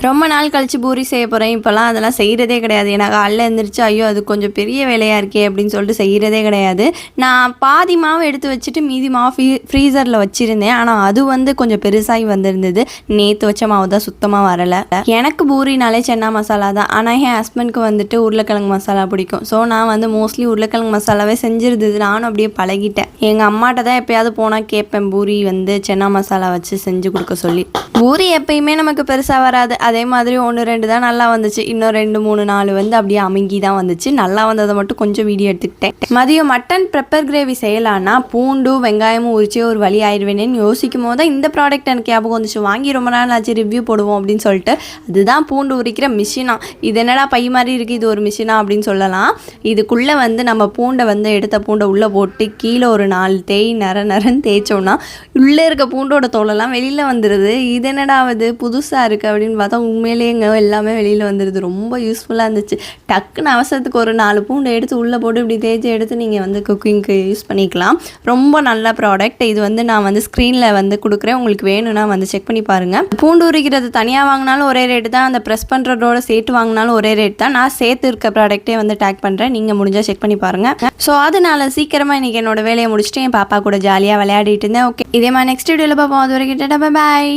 ரொம்ப நாள் கழிச்சு பூரி செய்ய போகிறேன். இப்போலாம் அதெல்லாம் செய்கிறதே கிடையாது. எனக்கு காலைல எழுந்திரிச்சு ஐயோ அது கொஞ்சம் பெரிய வேலையாக இருக்கே அப்படின்னு சொல்லிட்டு செய்கிறதே கிடையாது. நான் பாதி மாவு எடுத்து வச்சுட்டு மீதி மாவு ஃப்ரீசரில் வச்சுருந்தேன். ஆனால் அது வந்து கொஞ்சம் பெருசாகி வந்திருந்தது. நேற்று வச்ச மாவு தான் சுத்தமாக வரலை. எனக்கு பூரினாலே சென்னா மசாலா தான். ஆனால் என் ஹஸ்பண்ட்க்கு வந்துட்டு உருளைக்கிழங்கு மசாலா பிடிக்கும். ஸோ நான் வந்து மோஸ்ட்லி உருளைக்கிழங்கு மசாலாவே செஞ்சிருந்தது. நானும் அப்படியே பழகிட்டேன். எங்கள் அம்மாட்ட தான் எப்போயாவது போனால் கேட்பேன் பூரி வந்து சென்னா மசாலா வச்சு செஞ்சு கொடுக்க சொல்லி. பூரி எப்பயுமே நமக்கு பெருசாக வராது. அதே மாதிரி 1-2 தான் நல்லா வந்துச்சு. இன்னும் 2-3-4 வந்து அப்படியே அமுங்கி தான் வந்துச்சு. நல்லா வந்ததை மட்டும் கொஞ்சம் வீடியோ எடுத்துக்கிட்டேன். மதியம் மட்டன் பெப்பர் கிரேவி செய்யலான்னா பூண்டு வெங்காயமும் உரிச்சே ஒரு வழி ஆயிடுவேனேன்னு யோசிக்கும் போது தான் இந்த ப்ராடக்ட் எனக்கு ஞாபகம் வந்துச்சு. வாங்கி ரொம்ப நாள் ஆச்சு, ரிவ்யூ போடுவோம் அப்படின்னு சொல்லிட்டு. அதுதான் பூண்டு உரிக்கிற மிஷினா. இது என்னடா பை மாதிரி இருக்குது, இது ஒரு மிஷினா அப்படின்னு சொல்லலாம். இதுக்குள்ளே வந்து நம்ம பூண்டை வந்து எடுத்த பூண்டை உள்ளே போட்டு கீழே ஒரு 4 தேய் நரன்னு தேய்ச்சோன்னா உள்ளே இருக்க பூண்டோட தோலெல்லாம் வெளியில் வந்துடுது. இது என்னடா அது புதுசாக இருக்குது அப்படின்னு பார்த்தா உண்மையிலேங்க எல்லாமே வெளியில் வந்துடுது. ரொம்ப யூஸ்ஃபுல்லாக இருந்துச்சு. டக்குன்னு அவசரத்துக்கு ஒரு 4 பூண்டை எடுத்து உள்ளே போட்டு இப்படி தேய்ச்சி எடுத்து நீங்கள் வந்து குக்கிங்க்கு யூஸ் பண்ணிக்கலாம். ரொம்ப நல்ல ப்ராடக்ட். இது வந்து நான் வந்து ஸ்க்ரீனில் வந்து கொடுக்குறேன். உங்களுக்கு வேணும்னா வந்து செக் பண்ணி பாருங்கள். பூண்டு உரிக்கிறது தனியாக வாங்கினாலும் ஒரே ரேட்டு தான். அந்த ப்ரெஸ் பண்ணுறதோட சேர்த்து வாங்கினாலும் ஒரே ரேட் தான். நான் சேர்த்து இருக்க ப்ராடக்ட்டே வந்து டேக் பண்ணுறேன். நீங்கள் முடிஞ்சால் செக் பண்ணி பாருங்கள். ஸோ அதனால் சீக்கிரமாக இன்றைக்கி என்னோட வேலையை முடிச்சுட்டு என் பாப்பா கூட ஜாலியாக விளையாடிட்டு இருந்தேன். ஓகே, இதே மாதிரி நெக்ஸ்ட் வீடியோவில் பார்ப்போம். அது வரைக்கும் பாய்.